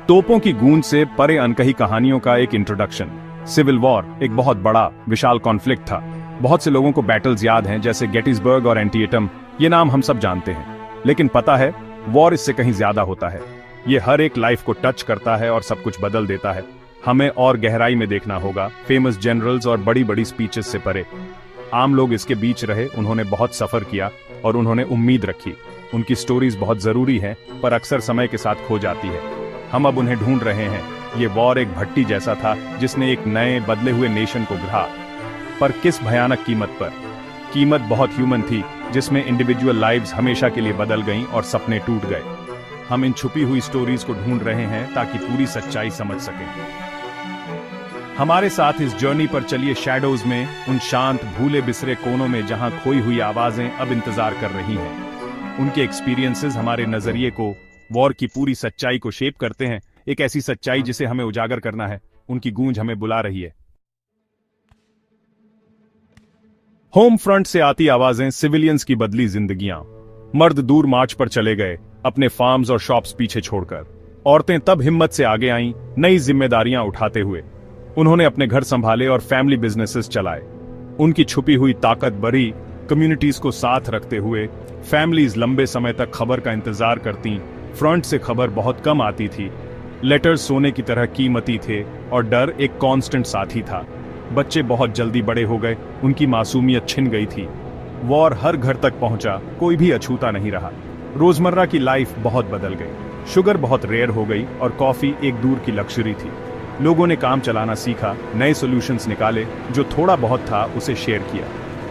तोपों की गूंज से परे अनकही कहानियों का एक इंट्रोडक्शन। सिविल वॉर एक बहुत बड़ा विशाल कॉन्फ्लिक्ट था। बहुत से लोगों को बैटल्स याद हैं, जैसे गेटिसबर्ग और एंटिएटम। ये नाम हम सब जानते हैं, लेकिन पता है वॉर इससे कहीं ज्यादा होता है। ये हर एक लाइफ को टच करता है और सब कुछ बदल देता है। हमें और गहराई में देखना होगा, फेमस जनरल्स और बड़ी बड़ी स्पीचेस से परे। आम लोग इसके बीच रहे, उन्होंने बहुत सफर किया और उन्होंने उम्मीद रखी। उनकी स्टोरीज बहुत जरूरी हैं, पर अक्सर समय के साथ खो जाती है। हम अब उन्हें ढूंढ रहे हैं। ये वॉर एक भट्टी जैसा था जिसने एक नए बदले हुए नेशन को गिरा, पर किस भयानक कीमत पर। कीमत बहुत ह्यूमन थी, जिसमें इंडिविजुअल लाइव्स हमेशा के लिए बदल गईं और सपने टूट गए। हम इन छुपी हुई स्टोरीज को ढूंढ रहे हैं ताकि पूरी सच्चाई समझ सकें। हमारे साथ इस जर्नी पर चलिए, शैडोज में, उन शांत भूले बिसरे कोनों में जहां खोई हुई आवाजें अब इंतजार कर रही हैं। उनके एक्सपीरियंसेस हमारे नजरिए को, वॉर की पूरी सच्चाई को शेप करते हैं। एक ऐसी सच्चाई जिसे हमें उजागर करना है। उनकी गूंज हमें बुला रही है। होम फ्रंट से आती आवाजें, सिविलियंस की बदली जिंदगियां। मर्द दूर मार्च पर चले गए, अपने फार्म्स और शॉप्स पीछे छोड़कर। औरतें तब हिम्मत से आगे आईं, नई जिम्मेदारियां उठाते हुए। उन्होंने अपने घर संभाले और फैमिली बिजनेसेस चलाए। उनकी छुपी हुई ताकत बड़ी कम्युनिटीज को साथ रखते हुए। फैमिलीज लंबे समय तक खबर का इंतजार करती। फ्रंट से खबर बहुत कम आती थी। लेटर्स सोने की तरह कीमती थे और डर एक कांस्टेंट साथी था। बच्चे बहुत जल्दी बड़े हो गए, उनकी मासूमियत छिन गई थी। वॉर हर घर तक पहुंचा, कोई भी अछूता नहीं रहा। रोजमर्रा की लाइफ बहुत बदल गई। शुगर बहुत रेयर हो गई और कॉफी एक दूर की लग्जरी थी। लोगों ने काम चलाना सीखा, नए सॉल्यूशंस निकाले, जो थोड़ा बहुत था उसे शेयर किया।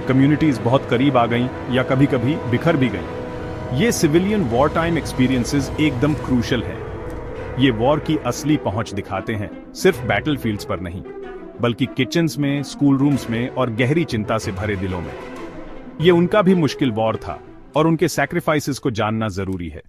कम्युनिटीज बहुत करीब आ गईं या कभी कभी बिखर भी गईं। ये सिविलियन वॉर टाइम एक्सपीरियंसेस एकदम क्रूशल है। ये वॉर की असली पहुंच दिखाते हैं, सिर्फ बैटलफील्ड्स पर नहीं, बल्कि किचन्स में, स्कूल रूम्स में और गहरी चिंता से भरे दिलों में। ये उनका भी मुश्किल वॉर था और उनके सैक्रिफाइसेस को जानना जरूरी है।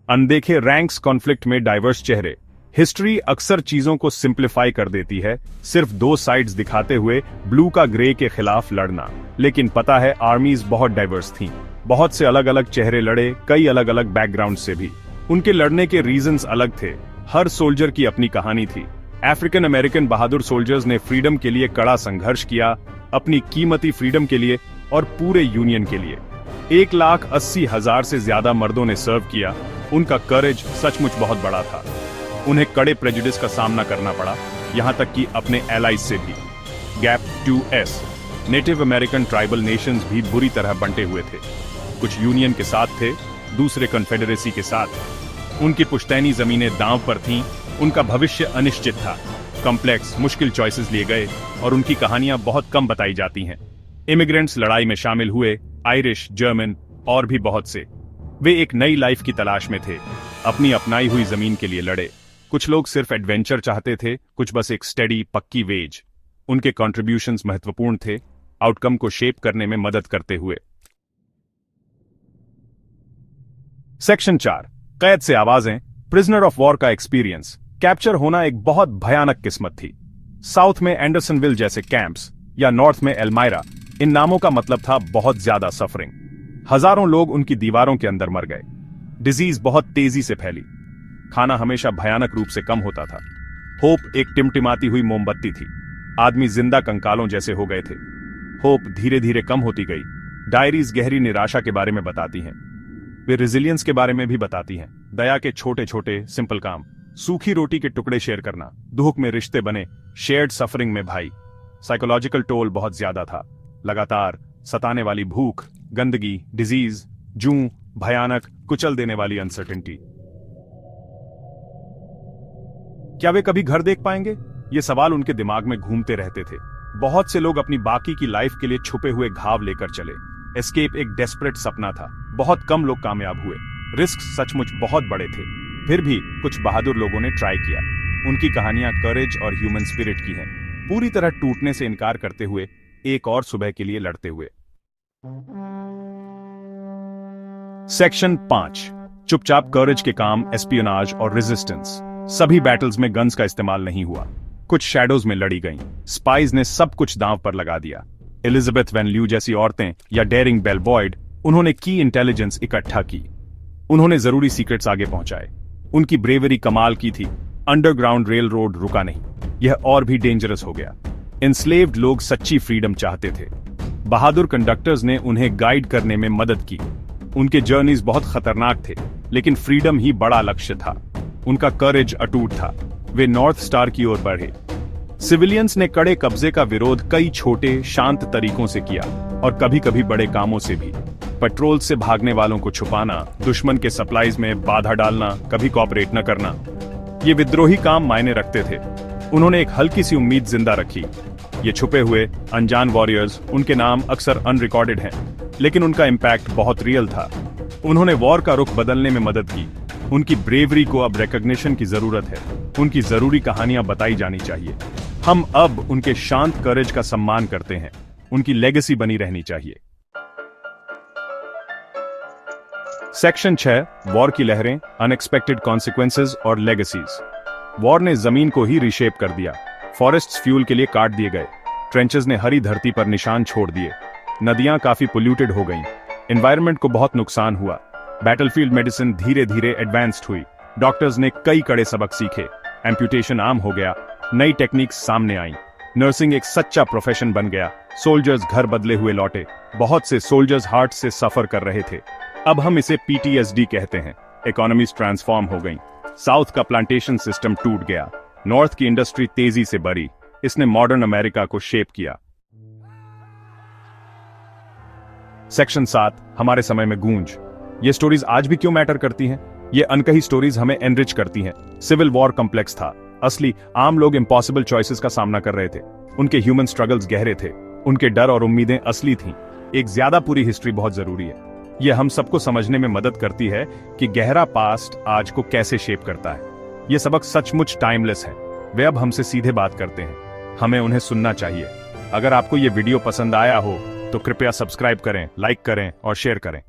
अनदेखे रैंक्स कॉन्फ्लिक्ट में डाइवर्स चेहरे। हिस्ट्री अक्सर चीजों को सिंप्लीफाई कर देती है, सिर्फ दो साइड्स दिखाते हुए ब्लू का ग्रे के खिलाफ लड़ना। लेकिन पता है, आर्मीज बहुत डाइवर्स थीं। बहुत से अलग अलग चेहरे लड़े, कई अलग अलग बैकग्राउंड से भी। उनके लड़ने के रीजंस अलग थे। हर सोल्जर की अपनी कहानी थी। अफ्रीकन अमेरिकन बहादुर सोल्जर्स ने फ्रीडम के लिए कड़ा संघर्ष किया, अपनी कीमती फ्रीडम के लिए और पूरे यूनियन के लिए। 1,80,000 से ज्यादा मर्दों ने सर्व किया। उनका करेज सचमुच बहुत बड़ा था। उन्हें कड़े प्रेजुडिस का सामना करना पड़ा, यहां तक कि अपने एलाइज से भी। Gap 2S native American tribal Nations भी बुरी तरह बंटे हुए थे। कुछ यूनियन के साथ थे, दूसरे कन्फेडरेसी के साथ। उनकी पुश्तैनी जमीनें दांव पर थीं, उनका भविष्य अनिश्चित था। कॉम्प्लेक्स, मुश्किल चॉइसेस लिए गए और उनकी कहानियां बहुत कम बताई जाती हैं। इमिग्रेंट्स लड़ाई में शामिल हुए, आयरिश, जर्मन और भी बहुत से। वे एक नई लाइफ की तलाश में थे, अपनी अपनाई हुई जमीन के लिए लड़े। कुछ लोग सिर्फ एडवेंचर चाहते थे, कुछ बस एक स्टेडी पक्की वेज। उनके कॉन्ट्रिब्यूशंस महत्वपूर्ण थे, आउटकम को शेप करने में मदद करते हुए। सेक्शन 4, कैद से आवाजें, प्रिजनर ऑफ वॉर का एक्सपीरियंस। कैप्चर होना एक बहुत भयानक किस्मत थी। साउथ में एंडरसनविल जैसे कैंप्स या नॉर्थ में एल्मायरा, इन नामों का मतलब था बहुत ज्यादा सफरिंग। हजारों लोग उनकी दीवारों के अंदर मर गए। डिजीज बहुत तेजी से फैली। खाना हमेशा भयानक रूप से कम होता था। होप एक टिमटिमाती हुई मोमबत्ती थी। आदमी जिंदा कंकालों जैसे हो गए थे। होप धीरे धीरे कम होती गई। डायरीज गहरी निराशा के बारे में बताती हैं। वे रेजिलियंस के बारे में भी बताती हैं। दया के छोटे छोटे सिंपल काम, सूखी रोटी के टुकड़े शेयर करना, दुख में रिश्ते बने, शेयर्ड सफरिंग में भाई। साइकोलॉजिकल टोल बहुत ज्यादा था। लगातार सताने वाली भूख, गंदगी, डिजीज, जूं, भयानक कुचल देने वाली अनसर्टेनिटी। क्या वे कभी घर देख पाएंगे? ये सवाल उनके दिमाग में घूमते रहते थे। बहुत से लोग अपनी बाकी की लाइफ के लिए छुपे हुए घाव लेकर चले। एस्केप एक डेस्परेट सपना था। बहुत कम लोग कामयाब हुए। रिस्क सचमुच बहुत बड़े थे। फिर भी कुछ बहादुर लोगों ने ट्राई किया। उनकी कहानियां करेज और ह्यूमन स्पिरिट की हैं, पूरी तरह टूटने से इनकार करते हुए, एक और सुबह के लिए लड़ते हुए। सेक्शन 5, चुपचाप करेज के काम, एस्पियोनाज और रेजिस्टेंस। सभी बैटल्स में गन्स का इस्तेमाल नहीं हुआ। कुछ शैडोज में लड़ी गईं। स्पाइज ने सब कुछ दांव पर लगा दिया। एलिजाबेथ वैन ल्यू जैसी औरतें या डेरिंग बेल बॉयड, उन्होंने की इंटेलिजेंस इकट्ठा की। उन्होंने जरूरी सीक्रेट्स आगे पहुंचाए। उनकी ब्रेवरी कमाल की थी। अंडरग्राउंड रेल रोड रुका नहीं, यह और भी डेंजरस हो गया। एंस्लेव्ड लोग सच्ची फ्रीडम चाहते थे। बहादुर कंडक्टर्स ने उन्हें गाइड करने में मदद की। उनके जर्नीज बहुत खतरनाक थे, लेकिन फ्रीडम ही बड़ा लक्ष्य था। उनका करेज अटूट था। वे नॉर्थ स्टार की ओर बढ़े। सिविलियंस ने कड़े कब्जे का विरोध कई छोटे शांत तरीकों से किया, और कभी कभी बड़े कामों से भी। पेट्रोल से भागने वालों को छुपाना, दुश्मन के सप्लाईज में बाधा डालना, कभी कॉपरेट न करना, ये विद्रोही काम मायने रखते थे। उन्होंने एक हल्की सी उम्मीद जिंदा रखी। ये छुपे हुए अनजान वॉरियर्स, उनके नाम अक्सर अनरिकॉर्डेड हैं, लेकिन उनका इम्पैक्ट बहुत रियल था। उन्होंने वॉर का रुख बदलने में मदद की। उनकी ब्रेवरी को अब रिकॉग्निशन की जरूरत है। उनकी जरूरी कहानियां बताई जानी चाहिए। हम अब उनके शांत करेज का सम्मान करते हैं। उनकी लेगेसी बनी रहनी चाहिए। सेक्शन 6, वॉर की लहरें, अनएक्सपेक्टेड कॉन्सिक्वेंसेज और लेगेसीज। वॉर ने जमीन को ही रीशेप कर दिया। फॉरेस्ट्स फ्यूल के लिए काट दिए गए। ट्रेंचेस ने हरी धरती पर निशान छोड़ दिए। नदियां काफी पोल्यूटेड हो गईं। एनवायरनमेंट को बहुत नुकसान हुआ। बैटलफील्ड मेडिसिन धीरे धीरे एडवांस्ड हुई। डॉक्टर्स ने कई कड़े सबक सीखे। एम्प्यूटेशन आम हो गया। नई टेक्निक्स सामने आई। नर्सिंग एक सच्चा प्रोफेशन बन गया। सोल्जर्स घर बदले हुए लौटे। बहुत से सोल्जर्स हार्ट से सफर कर रहे थे। अब हम इसे PTSD कहते हैं। इकोनॉमीज ट्रांसफॉर्म हो गई। साउथ का प्लांटेशन सिस्टम टूट गया। नॉर्थ की इंडस्ट्री तेजी से बढ़ी। इसने मॉडर्न अमेरिका को शेप किया। सेक्शन 7, हमारे समय में गूंज। ये स्टोरीज आज भी क्यों मैटर करती हैं? ये अनकही स्टोरीज हमें एनरिच करती हैं। सिविल वॉर कॉम्प्लेक्स था। असली आम लोग इम्पॉसिबल चॉइसेस का सामना कर रहे थे। उनके ह्यूमन स्ट्रगल्स गहरे थे। उनके डर और उम्मीदें असली थीं। एक ज्यादा पूरी हिस्ट्री बहुत जरूरी है। यह हम सबको समझने में मदद करती है कि गहरा पास्ट आज को कैसे शेप करता है। यह सबक सचमुच टाइमलेस है। वे अब हमसे सीधे बात करते हैं। हमें उन्हें सुनना चाहिए। अगर आपको यह वीडियो पसंद आया हो तो कृपया सब्सक्राइब करें, लाइक करें और शेयर करें।